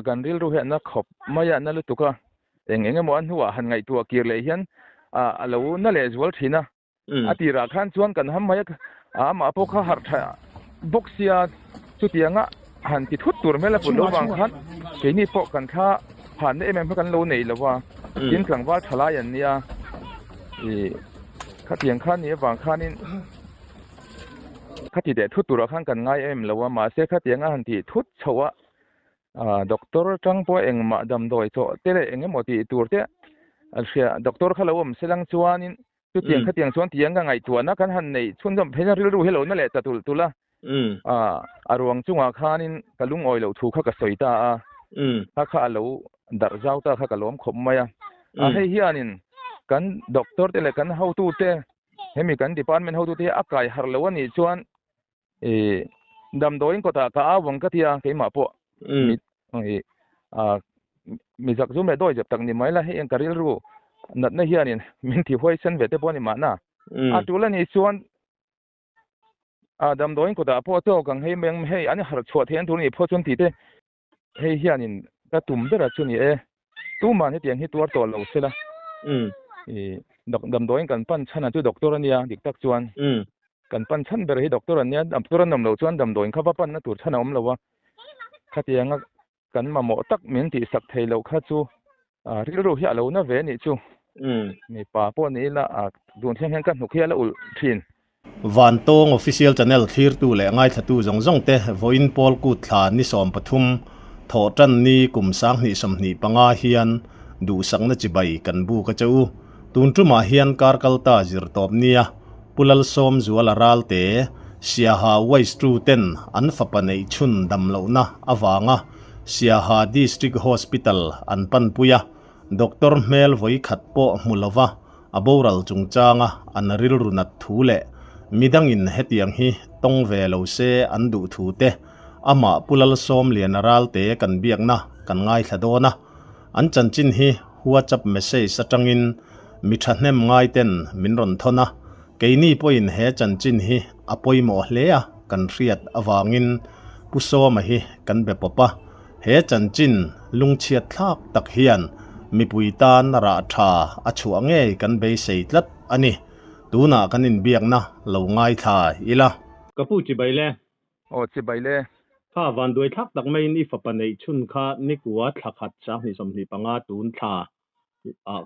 kan ril ru he na khop maya na lu tuka enge mo an huwa han ngai tu kir le hian alo na le zual thina atira khan chuan kan ham maya ama po kha har tha boxia chutianga han ti thut tur mela pu lo wang khan ke ni po kan kha han em kan lo nei lawa tin tlang wa thala yan nia kha tiang khan ni wang khanin khati de thut tur khan kan ngai em lawa ma se kha tianga han ti thut chawa doctor tang po eng ma dam doi cho tere enge moti tur te alsia doctor khalawam selang chuanin tu tiang kha tiang chuan tiang ga ngai tuana kan han nei chun dam phena ril ru hello na le tatul tula arwang chunga khanin kalung oi lo thu kha ka soita kha kha lo dar zau ta kha kalom khom maya hei hianin kan doctor te le kan how tu te hemi kan department how tu te akai har lo ani chuan dam doin ko ta ka awang ka tia ke ma po mi zak zum le doi jap tak ni mai la he en karil ru nat na hianin min thi hoi san ve te poni ma na atula ni chuan dam doin ko da po to kang hei meng hei ani har chhuat hen tu ni pho chun ti te hei hianin ka tum bera chu ni tu man he tiang hi tuar to lo sela dam doin kan pan chana tu doctor ania dik tak chuan kan pan chan ber hi doctor ania doctor nam lo chuan dam doin kha pa pan na tur chana om lowa khatianga kan ma mo tak min ti sak thei lo kha chu ril ru hi alo na ve ni chu mi pa po ni la dun theng hen kan hu khia la ul thin van tong official channel thir tu le ngai thatu jong jong te voin pol ku thla ni som pathum tho tan ni kum sang ni som ni panga hian du sang na chi bai kan bu ka chau tun tu ma hian kar kal ta zir top nia pulal som zuala ral te siaha wais tru ten an fa pa nei chun dam lo na awanga siaha district hospital an pan puya doctor mel voi khat po mulova aboral chungchanga an ril runat thule midangin hetiang hi tong ve lo se an du thu te ama pulal som lianaral te kan biakna kan ngai thadona an chanchin hi whatsapp message atangin mithahnem ngai ten minron thona keini poin he chanchin hi apoi mo hlea kan riat awangin puso ma hi kan be popa he chanchin lungchiat thak tak hian mipuitan ra tha achuange kan be seitlat ani tuna kanin biakna lo ngai tha ila kapu chi baile chi baile kha van doi thak tak mai ni fa panei chun kha nikwa thakhat cha ni som ni panga tun tha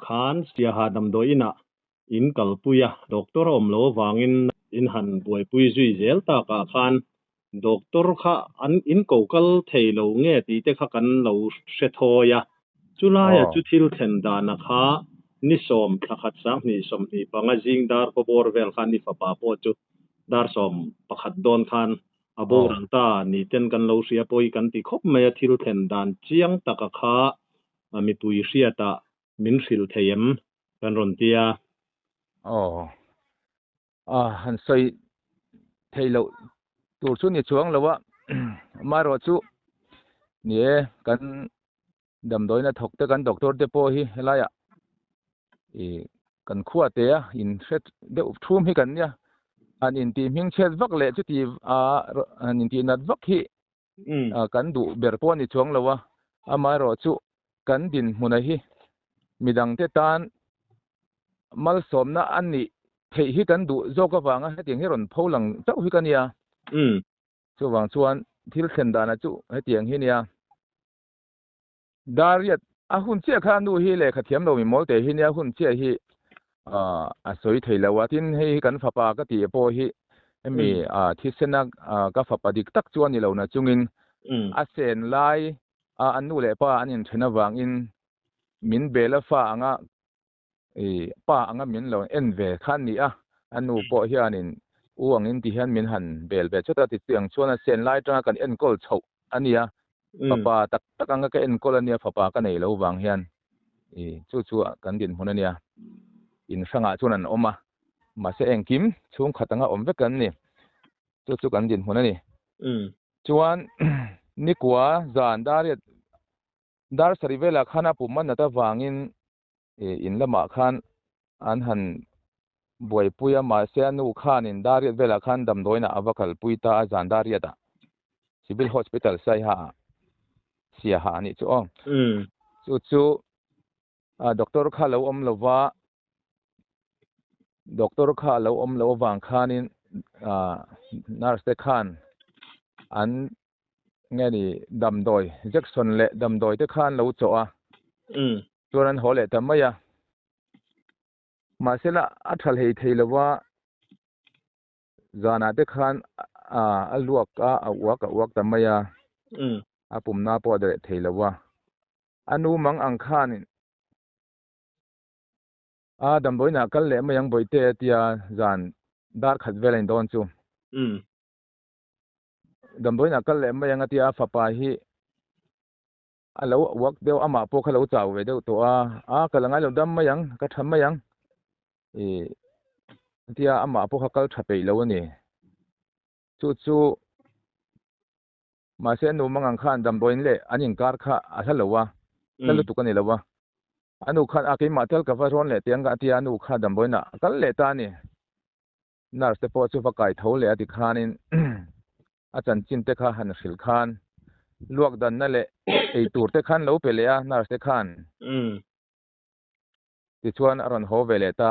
khan sia ha dam doina in kalpuya doctor omlo wangin in han buai pui zui zel ta ka khan doctor kha an in kokal theilo nge ti te kha kan lo hre thoya chulaya chu thil then dana kha ni som thakhat sa ni som ni panga jing dar ko bor vel khan ni fa pa po chu dar som pakhat don khan abo ranta ni ten kan lo sia poi kan ti khop mai thil then dan chiang taka kha mi pui ria ta min sil theyem kan ron tia han soi theilo tur chu ni chuang lowa maro chu ni kan dam doina thok te kan doctor te po hi helaya kan khuwa te in set de thum hi kan nia an in ti ming chet vak le chu ti an in ti nat vak hi kan du ber po ni chuang lowa amaro chu kan din huna hi midang te tan mal somna an ni thei hi kan du zoka wanga hetiang hi ron pholang chau hi kania chu wang chuan thil thlen dana chu hetiang hi nia dariat a hun che kha nu hi le kha thiam lo mi mol te hi nia hun che hi a soi theilawa tin hei kan fapa ka ti po hi emi thisenak ka fapa dik tak chuan ni lo na chungin a sen lai anu le pa anin thena wangin min bela fa anga pa anga min lo en ve khan ni anu po hianin uangin ti hian min han bel be chota ti chiang chuan a sen lai tanga kan en kol chho ania papa tak tak anga ka en kol ania papa ka nei lo wang hian chu kan din hun ania in sanga chuan an oma ma se engkim chung khatanga om ve kan ni chu kan din hun ani chuan nikwa zan dar sarivela khana puman na ta wangin in lama khan an han buai puya ma se anu khan in dariat vela khan dam doina avakal puita zan dariata civil hospital sai ha sia ha ni chu ong chu doctor kha lo om lova doctor kha lo om lo wang khanin nurse khan an nghe ni dam doi Jackson le dam doi te khan lo cho a chuan hole tamaya masela athal hei thei lova zana te khan aluak awak tamaya apumna po de thei lova anu mang ang khan dam doi na kal le mayang boite tia zan dar khat velen don chu dam doi na kal le mayang atia fapa hi alo wak deu ama po khalo chaw ve deu to kalangai lo dam mayang ka tham mayang tia ama po khakal thapei lo ni chu ma se nu mangang khan dam doin le anin kar kha athalowa talu tukani lowa anu khan akai matel ka varon le tianga tia anu kha dam boina kal le ta ni nurse te po chu vakai tho le ati khanin achan chin te kha han khil khan luak dan na le ei tur te khan lo pele a nurse te khan ti chuan aron ho vele ta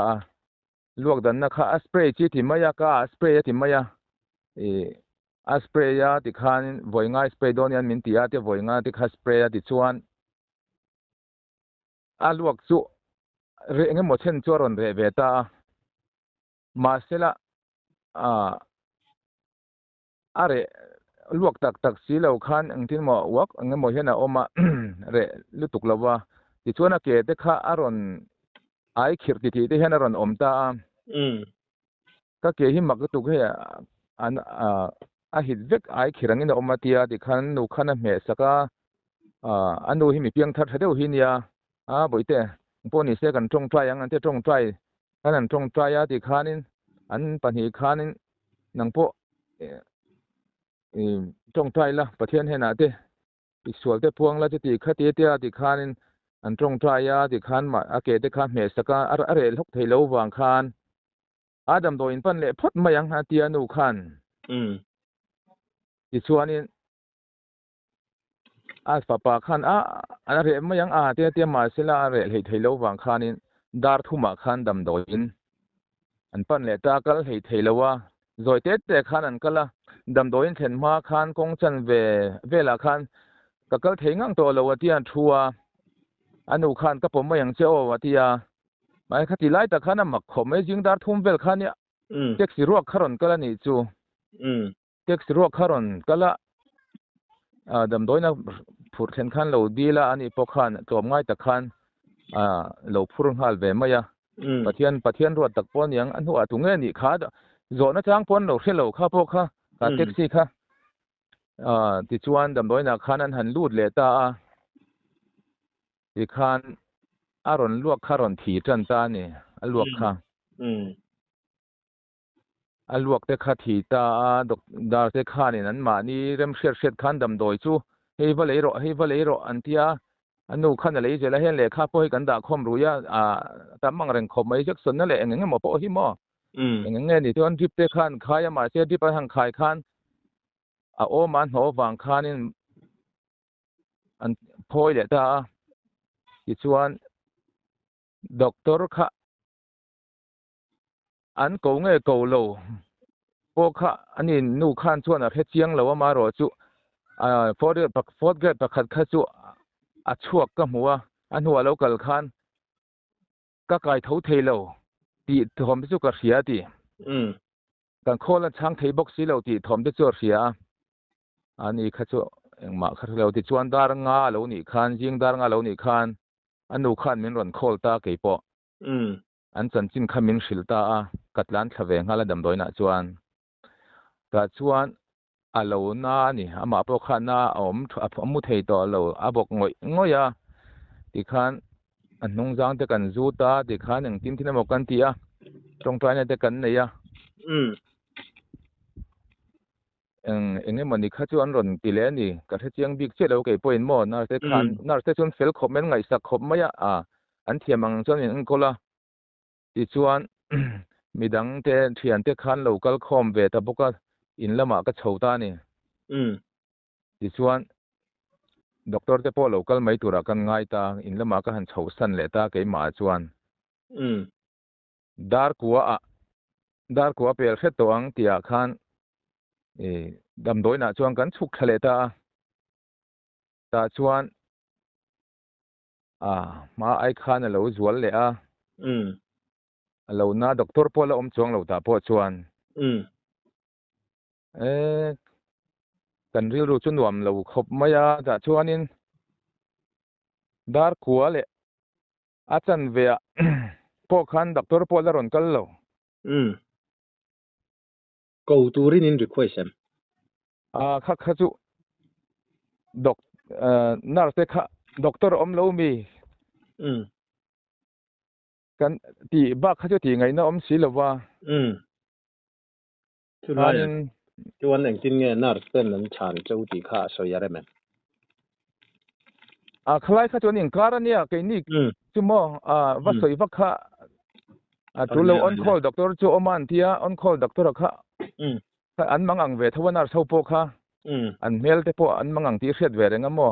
luak dan na kha spray chi ti maya ka spray ti maya spray ya ti khan voinga spray don yan min ti a te voinga ti kha spray ti chuan luak chu re nge mo chen choron re ve ta masela are luak tak si lo khan angtin mo wak nge mo hena oma re lutuk lawa ti chuan ke te kha aron ai khir ti te hena ron om ta ka ke hi mak tu he an hit vek ai khirangin oma tia ti khan nu khana me saka anu hi mi piang that hadeu hi nia boite poni se kan tong try ang ante tong try an tong try ti khanin an pani khanin nangpo tong try la pathian hena te isual te puang la ti khati tia ti khanin an tong try ti khan ma ake te kha me saka are lok thei lo wang khan adam do in pan le phot mayang ha tia nu khan ti chuanin papa khan are mayang te ma sila are hei thei lo wang khanin dar thuma khan dam do in an pan le ta kal hei thei lowa zoi te khan an kala dam do in then ma khan kong chan vela khan ka kal thei ngang to lo tia thua anu khan ka pom mayang che o watia mai khati lai ta khana mak khom me jing dar thum vel khan ya taxi ruak kharon kala ni chu taxi ruak kharon kala dam doina phur then khan lo dila ani po khan tom ngai ta khan lo phur hal ve maya pathian ro tak pon yang an hu atu nge ni kha da zo na chang pon lo khelo kha po kha ka taxi kha ti chuan dam doina khan an han lut le ta ti khan aron luak kharon thi tran ta ni aluak kha aluak te kha thi ta dar te kha ni nan ma ni rem shet khan dam doi chu hei va leiro antia anu khan le je la hen le kha po hi kan da khom ru ya tamang reng khom mai Jackson na le engenge mo po hi mo engenge ni ton dip te khan khaya ma se dip hang khai khan o man ho wang khanin an phoi le ta ti chuan doctor kha an ko nge ko lo po kha ani nu khan chuan a he chiang lo ma ro chu fourth grade pakhat kha chu a chuak ka hmuwa an huwa lo kal khan ka kai tho thei lo ti thom chu ka hria ti kan khola chang thei box si lo ti thom te chu hria ani kha chu engma kha lo ti chuan dar nga lo ni khan jing dar nga lo ni khan anu khan min ron khol ta ke po an chan chin khamin hril ta katlan thlave ngala dam doina chuan ta chuan alo na ni ama po khana amu thei to lo abok ngoya ti khan an nung jang te kan zu ta ti khan eng tin mo kan ti tong trai na te kan nei enge mani kha chu an ron ti le ni ka the chiang bik che lo ke point mo na te khan na te chun fel khom men ngai sak khom maya an thiamang chon in kola ti chuan midang te thian te khan local khom ve ta boka in lama ka chhota ni ti chuan doctor te po local mai tura kan ngai ta in lama ka han chho san le ta ke ma chuan dar kuwa pel khet to ang tia khan dam doi na chuan kan chuk thale ta chuan ma ai khan lo zual le lo na doctor po la om chuang lo ta po chuan kan ril ru chu nuam lo khop maya da chuanin dar kuwa le achan ve po khan doctor po la ron kal lo cầu turin in request em kha chu nurse kha doctor om lo mi kan ti ba kha chu ti ngai na om si lo wa chuan anh tin nghe nurse pen an chan châu ti kha so yare men khlai kha chuan in karania ke ni chu mo va soi va kha tu lo on call doctor chu oman tia on call doctor kha an mangang ve thawanar so po kha an mel te po an mangang ti hret ve renga mo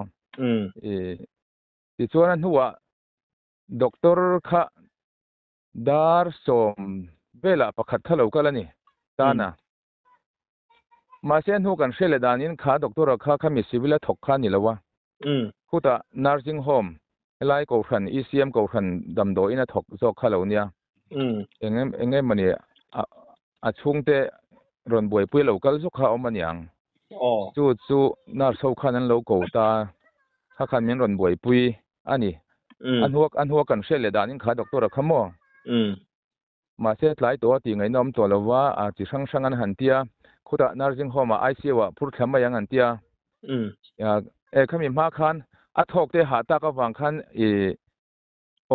ti chuan an huwa doctor kha dar som vela pakhat thalo kalani tana ma sen hu kan hrele danin kha doctor kha khami sivila thok kha ni lawa khuta nursing home elai ko khan ECM ko khan damdo ina thok zo khalo nia engem mani a chungte ron boi pui local zo kha omaniang chu nar so khan an lo ko ta kha khan min ron boi pui ani an huak kan hrele danin kha doctor khamo ma se tlai to ti ngai nom to lawa chi sang an han tia khuda nursing home ICU wa phur thama yang an tia khami ma khan a thok te ha ta ka wang khan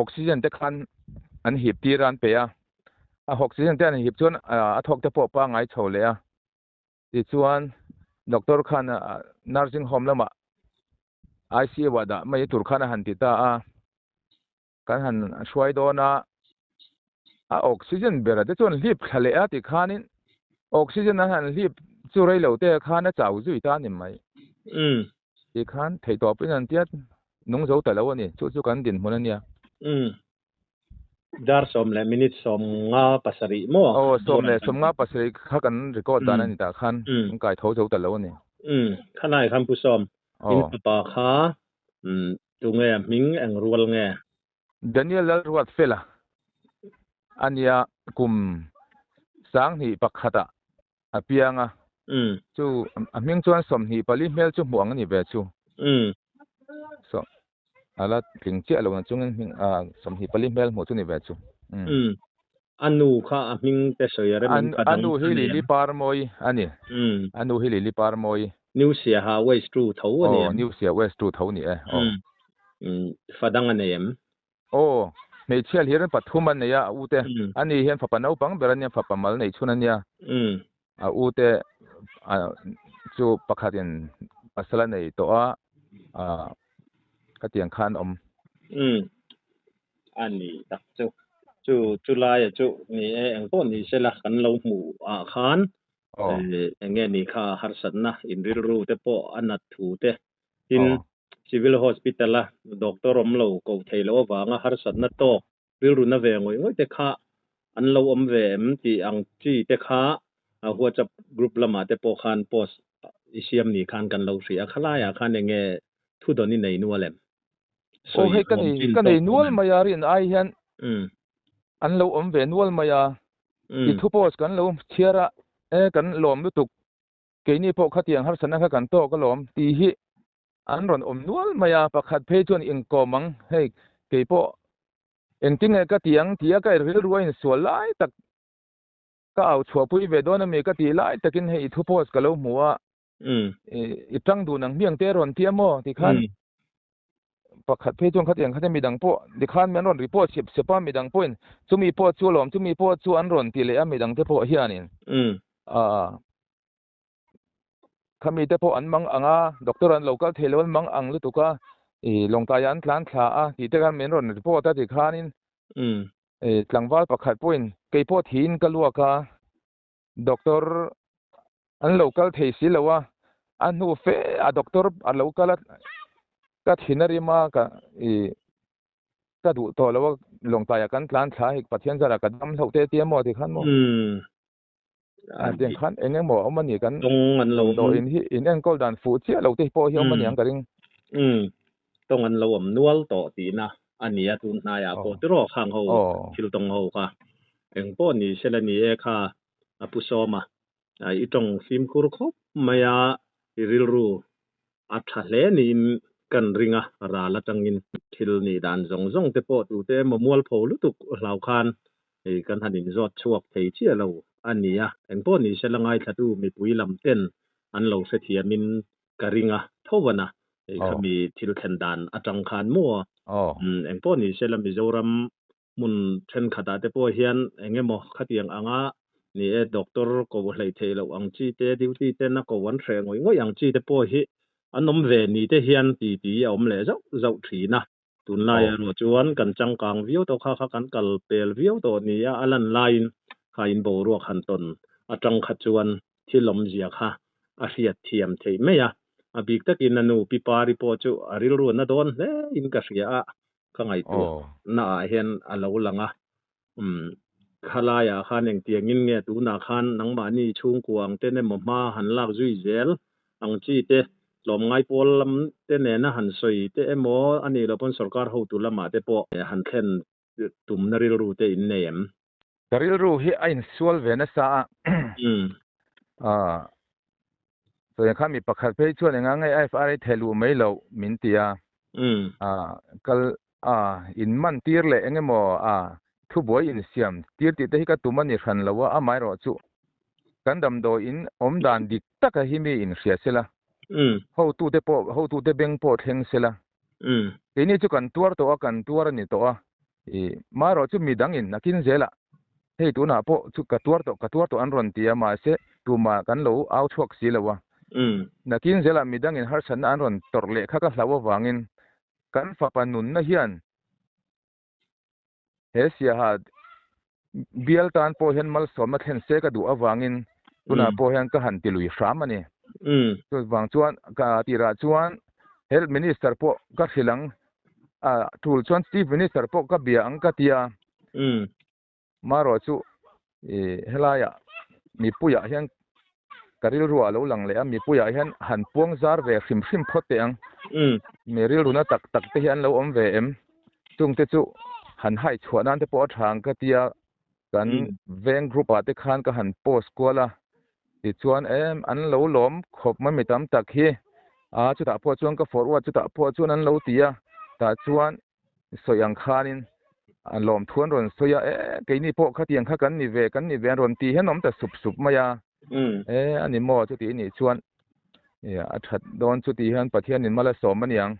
oxygen te khan an hip ti ran pe oxygen te an hip chuan a thok te po pa ngai chhole ti chuan doctor khan nursing home lama ICU wa da mai tur khan han ti ta kan han shwai do na oxygen bera te chuan lip khale ti khanin oxygen han lip chu rei lo te khana chau zui ta ni mai ti khan thei to pin an tiat nung zo ta lo ani chu kan din mun ania dar som le minute som nga pasari mo som nga pasari kha kan record dan ani ta khan kai tho zo ta lo ani khanai kham pu som in pa kha tu nge ming ang rual nge Daniel Ruat Fela ania kum sang hi pakhata apianga chu aming chuan som hi pali mel chu muang ani ve chu so ala thing che lo chung som hi pali mel mo chu ni ve chu anu kha aming te soyare man anu hi li par moi ani anu hi li par moi new sia ha west tru tho ani new sia west tru tho ni fadang anem mei chial hiran pathum an ya ute ani hian fapanau pang berania fapamal nei chunania ute chu pakhatin asala nei to katiang khan ani tak chu lai chu ni ang pon ni sela kan lo mu khan nge ni kha harsat na in ril ru te po anat thu te in civil hospital la doctor om lo ko thailo wanga harsat na to ril ru na ve ngoi te kha an lo om ve em ti ang chi te kha WhatsApp group lama te po khan post isiam ni khan kan lo ri a khala ya khan nge thu doni nei nualem he kan ei nual mayari an ai hian an lo om ve nual maya ti thu post kan lo thiara kan lom lu tuk ke ni po khatiang har sana kha kan to ka lom ti hi an ron om nual maya pakhat phe chon in komang hei ke po engting ka tiang tia ka ril ruin solai tak ka au chua pui ve dona me ka ti lai takin hei thu post ka lo muwa itang du nang miang te ron tiamo ti khan pakhat phe chon khatiang khate midang po di khan men ron report sepa midang point chumi po chu lom chumi po chu an ron ti le a midang te po hianin khami te po an mang anga doctor an local thelon mang ang lu tuka longta yan tlan thla ti te kan men ron report ta ti khanin tlangwal pakhat point ke po thin kalua ka doctor an local thei si lawa an hu fe a doctor a local ka thinari ma ka ka du to lo long ta ya kan tlan tha hik pathian zara ka dam lo te ti mo ti khan mo den khan enge mo omani kan tong an lo do in hi in en kol dan fu chia lo te po hi omani ang ka ring tong an lo nual to ti na ania tu na ya ko tro khang ho thil tong ho ka eng po ni sela ni e kha apu so ma ai tong sim kur khop maya ril ru a tha le ni kan ringa ra la tangin thil ni dan zong zong te po tu te mo mual pho lu tuk lau khan ei kan hanin zot chuak thei chia lo ania eng po ni sela ngai thatu mi pui lam ten an lo se thiamin karinga thowana ei khami thil khen dan atang khan mo eng po ni sela mizoram mun then khata te po hian engemaw khatiang anga ni e doctor ko hlei thei lo ang chi te duty te na ko wan thre ngoi ngoi ang chi te po hi anom ve ni te hian ti om le zau zau thina tun lai ro chuan kan chang kang view to kha kan kal pel view to ni a alan line kha in bo ro khan ton atang kha chuan thilom zia kha a riat thiam thei me ya a bik takin anu pi pari po chu aril ru na don le in ka ria a ka ngai tu na hian a lo langa khalaya khan eng tiangin nge tu na khan nangma ni chung kuang te ne ma han lak zui zel ang chi te lom ngai pol lam te ne na han soi te emo ani lo pon sarkar ho tu lama te po han thlen tum na ril ru te in nem ril ru hi a in sual ve na sa so yang kami pakhat pe chuan enga ngai FRA thelu mai lo min tia kal in man tir le engemo thu boy in siam tir ti te hi ka tumani khan lawa a mai ro chu kan dam do in om dan dik taka hi mi in sia sela ho tu te beng po theng sela ke ni chu kan tuar ni to e ma ro chu mi dang in nakin zela hei tu na po chu ka tuar to an ron tia ma se tu ma kan lo au thuak si lawa nakin zela mi dang in har san an ron tor le kha ka hlawa wangin kan fa panun na hian hesia ha bial tan po hen mal soma thlen se ka du awangin tuna po hen ka han tilui hram ani tu wang chuan ka tira chuan health minister po ka thilang tul chuan chief minister po ka bia ang ka tia maro chu helaya mi puya hian karil ruwa lo lang le mi puya hian han puang zar ve hrim phote ang meril runa tak te hian lo om ve em chung te chu han hai chhuanan te po thang ka tia kan veng group ate khan ka han post kola ti chuan an lo lom khop ma mitam tak hi chu ta po chuan ka forward chu ta po chuan an lo tia ta chuan soyang khanin an lom thuan ron soya ke ni po khatiang kha kan ni ve ron ti henom ta sup maya ani mo chu ti ni chuan a that don chu ti han pathian in mala som maniang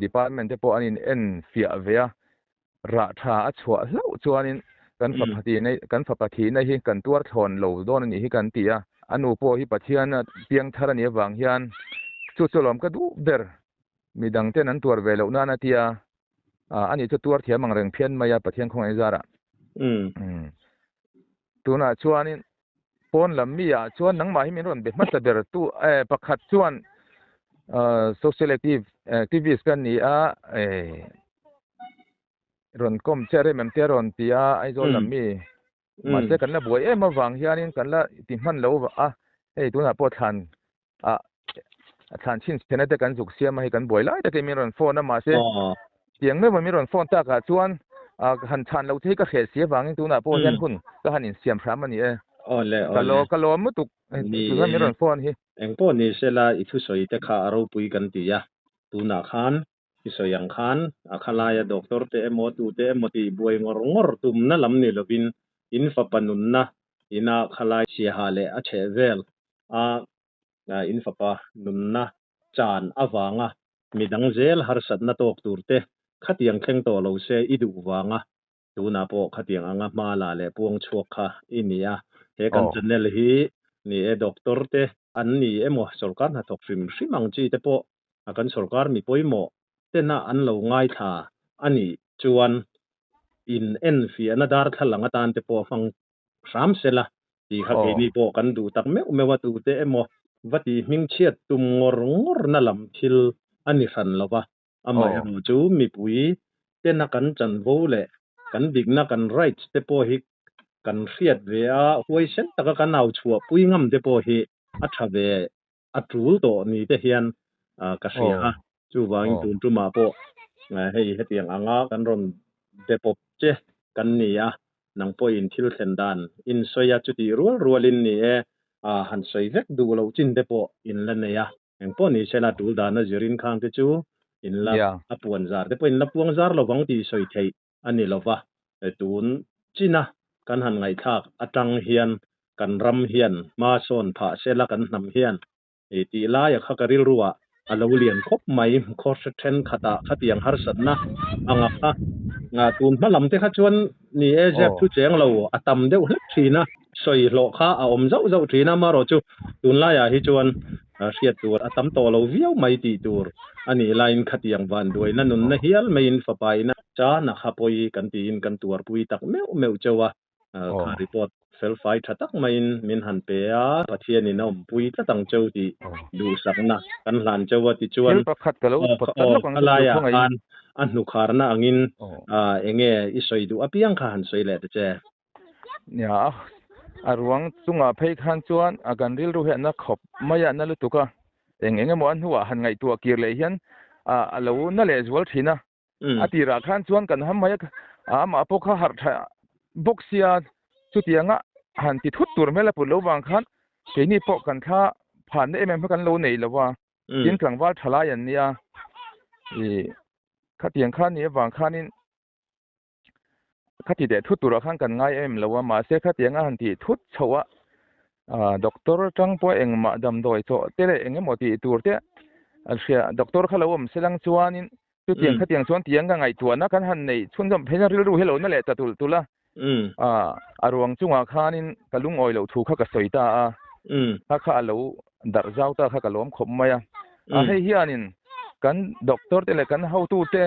department te po anin en fia vea ra tha a chua hlo chuanin kan fa phathi nei hi kan tuar thon lo don ni hi kan tia anu po hi pathian piang thar ani wang hian chu cholom ka du ber midang ten an tuar ve lo na na tia ani chu tuar thiamang reng phian maya pathian khong ai zara tuna chuanin pon lam mi ya chuan nangma hi min ron be mat ber tu pakhat chuan social activist kan ni ron kom chere mem te ron tia ai zol lam mi ma se kan la boi em awang hianin kan la ti man lo hei tuna po than than chin chena te kan juk siam hi kan boi lai te mi ron phone ma se tiang me mi ron phone ta ka chuan han than lo the ka khe sia wangin tuna po hian hun ka hanin siam thram ani kalo mutuk tu mi ron phone hi eng po ni sela ithu soi te kha aro pui kan ti ya tuna khan isoyang khan akhalaya doctor te emo tu te moti buai ngor tum na lam ni lovin in fa panun na ina khalai si hale a chevel in fa pa nun na chan awanga midang zel har sat na tok tur te khatiang thleng to lo se idu wanga tuna po khatiang anga ma la le puang chuak kha inia he kan channel hi ni e doctor te an ni emo sarkar na tok hrimang chi te po akan sarkar mi poimo tena an lo ngai tha ani chuan in en fi anadar thalanga tan te po fang ram sela ti kha ke ni po kan du tak me wa tu te emo vati ming chiat tum ngor na lam thil อันนี้สันแล้วปะอามารู้จูมีปุยเจ้านักกันจันโวเล่กันดิกนักกันไรท์เตโปฮิกันเสียดเวียหวยเส้นตะกันเอาชัวปุยงำเตโปฮิอัฐเวอัตรูโตนี่เทียนกษยาจูวางตุนจูมาโปให้เตียงอ่างกันรอนเตโปเจกันนี่นังโปอินทิลเซนดันอินสวยจุดที่รัวลินนี่หันสวยเล็กดูเราจินเตโปอินเลนเนี่ยยังพอนี่เชลาดูดานะจรินข้างเตจูอินลับอปวนซาร์เตโปอินลับวงซาร์เราวังที่สวยเทยอันนี้เราว่าตูนจีนะกันหันไงทักอัตังเฮียนกันรำเฮียนมาโซนผาเชลากันนำเฮียนตีลายข้ากริลรัวอาลาวเลียนคบไม่คอร์เทนขตาขตียงฮาร์สันนะอ่างอ่ะงาตูนมาลำเตะขจวนนี่เจ็บทุเจงเราอัตมเดวเล็กทีนะสวยโลข้าอมเจ้าทีนะมารอจูตูนลายฮิจวนเสียตัวอัตมโตเราเวียวไม่ตีตัวอันนี้ลายขตียงวันด้วยนั่นนุ่นเฮียลไม่อินฝไปนะจ้านะขับไปกันตีนกันตัวปุยตักเมวเจ้าคาริปอร์ตเซลไฟทัตักไม่มินหันเปียปะเทียนี่น้องปุยตังเจ้าที่ดูสักนะกันหลานเจ้าว่าที่จวนอะไรอันนุขารนะอังินเองอิสอยดูอภิยังขันสวยเลยเจ้เนี่ยรวงจุงเพย์ขันจวนกันริลรู้เห็นนะขบไม่ยันนั่นลุตุกะเองมันหัวหันไงตัวเกียร์เลยเห็นเรานั่นแหละจวลทีนะตีราขันจวนกันทำไมมาพวกเขาหัดบุกเสียจุดยังหันติดทุดตัวไม่ละปุ่นระหว่างขันทีนี้พวกกันข้าผ่านได้เอ็มเพื่อกันโลนี่แล้วว่ายินกลางว่าทลายอย่างนี้ขัดยังขันนี้วางขันนี้ขัดที่เด็ดทุดตัวขันกันง่ายเอ็มแล้วว่ามาเสียขัดยังหันติทุดชัวด็อกเตอร์จังพวกเองมาดำโดยโซ่เตะเองหมดที่ตัวเตะเสียด็อกเตอร์เขาเล่าว่าเสียงชวนนี่จุดยังขัดยังชวนที่ยังไงตัวนักขันหันในชวนจำเพญรู้เฮลโลนั่นแหละตัวละรวงจุงข้านินกะลุงออยเหลาถูกข้ากระสอยตาข้าข้าเหลาดักเจ้าตาข้ากระล้มขมมาให้เฮียนินกันด็อกเตอร์เตะกันเฮาตูเตะ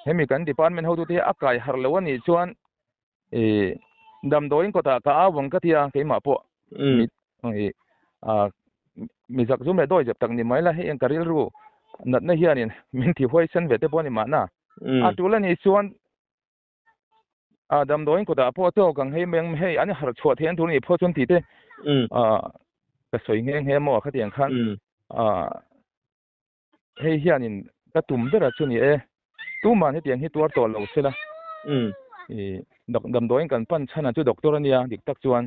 ให้มีกันดีพาร์ตเมนต์เฮาตูเตะอากาศฮาร์เลวันนี่ชวนดำโดยก็ตาข้าวังก็ที่เกี่ยมาพอมีสักจุ่มเลยด้วยจับตั้งนี่ไม่ละให้ยังกระริลรู้นัดในเฮียนินมินที่ห้อยเส้นเวทปอนี่มานะจุลนี่ชวนดำโดยก็ตาพอเจ้ากังให้เมืองให้อันนี้หาชัวเทียนทุนนี่พอชนทีเต้ก็สวยงามเฮียมั่วขัดยังขันให้เฮียนินก็ตุ่มเด้อชนนี่ตู้มันให้เตียงให้ตัวโตเราเสียละดำโดยกันปั้นชั้นจุดด็อกเตอร์เนี่ยดิกตักชวน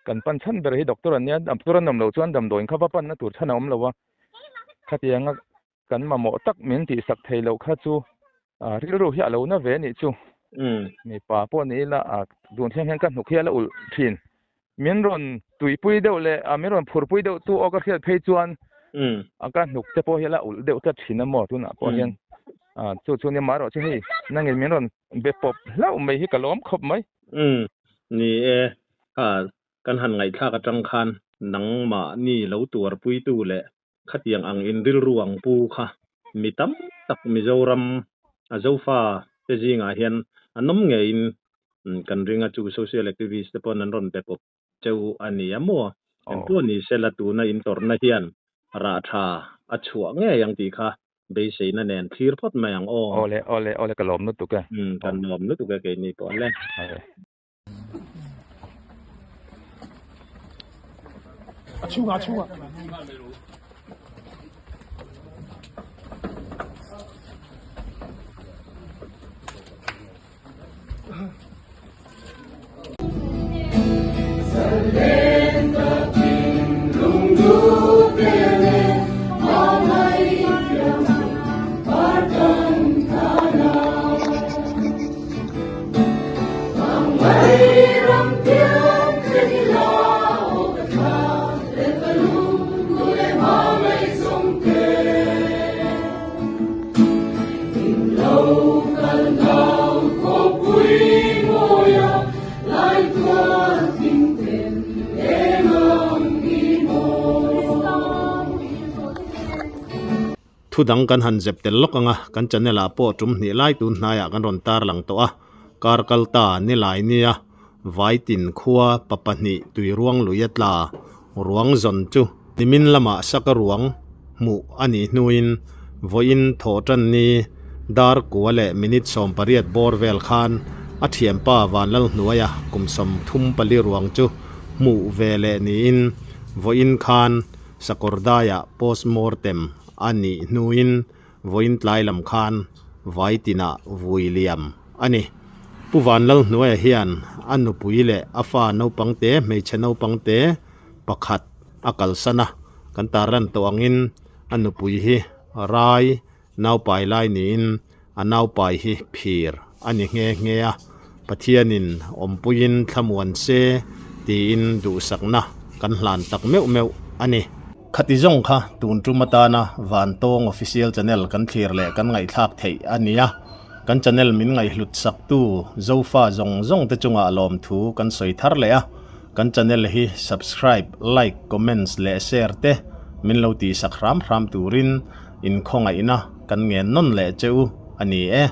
กันปั้นชั้นไปให้ด็อกเตอร์เนี่ยด็อกเตอร์นำเราชวนดำโดยเขาปั้นนั่นตัวชั้นเอาเราว่าขัดยังกันมาหมอตักเหม็นที่สักเทเราขัดจูที่เราเฮียเราหน้าเวนี่จูมีป่าพวกนี้ละโดนเที่ยงกันหุกเฮียละอุลทินมีนรอนตุยปุยเดียวเลยมีนรอนผูปุยเดียวตัวออกก็เฮียเพย์จวนกันหุกจะพอเฮียละอุลเดียวจะทินน้ำหมอตัวน่ะพอเฮียช่วงนี้มาเราใช่ไหมนั่งเงินมีนรอนเบ็ดปบแล้วไม่ให้กระล้อมครบไหมนี่กันหันไงข้ากระจังคันหนังหมานี่เราตัวปุยตู้แหละขัดยังอังอินริลรวงปูค่ะมีตั้มตักมีเจ้ารำเจ้าฟ้าเจ้าจีงเฮียนอันน้ำเงินกันเรื่องจูโซเชียลแอคทิวิสต์ปนันรอนแบบเจ้าอันนี้มั่วเป็นตัวนี้เซลตูนอินตอร์นเฮียนราชาอัจฉริยะอย่างที่ค่ะเบสินั่นเองที่รพดมาอย่างโอเลกระล้อมนุตุกะกันล้อมนุตุกะเกนี่ก่อนเลยชูอ่ะทุดังกันหันเจ็บเตลล็อกอ่ะกันจะเนี่ยละปอจุ่มนี่ไล่ตุนนายกันรอนตาหลังตัวการกัลตานี่ไล่เนี่ยไว้ตินขัวปปนิตุยรวงลุยตลารวงจนจูนิมินละมาสักรวงหมู่อันนี้นุยน voin tho tan ni dar kuale minute som pariat borvel khan a thiam pa van lal hnuaya kum som thum pali ruang chu mu vele ni in voin khan sakordaya postmortem ani hnuin voin tlai lam khan vaitina vuiliam ani puwan lal hnuaya hian anu puile afa no pangte meiche no pangte pakhat akal sana kan taran to angin anu pui hi rai nau pai lai nin anau pai hi phir ani nge a pathianin ompuin thamuan se tin du sakna kan hlan tak meu ani khatizong kha tun tumatana van tong official channel kan thlir le kan ngai thak thei ania kan channel min ngai hlut sak tu zofa zong te chunga lom thu kan soi thar le a kan channel hi subscribe like comments le share te min lo ti sakram turin in khonga ina kan nge non le cheu ani e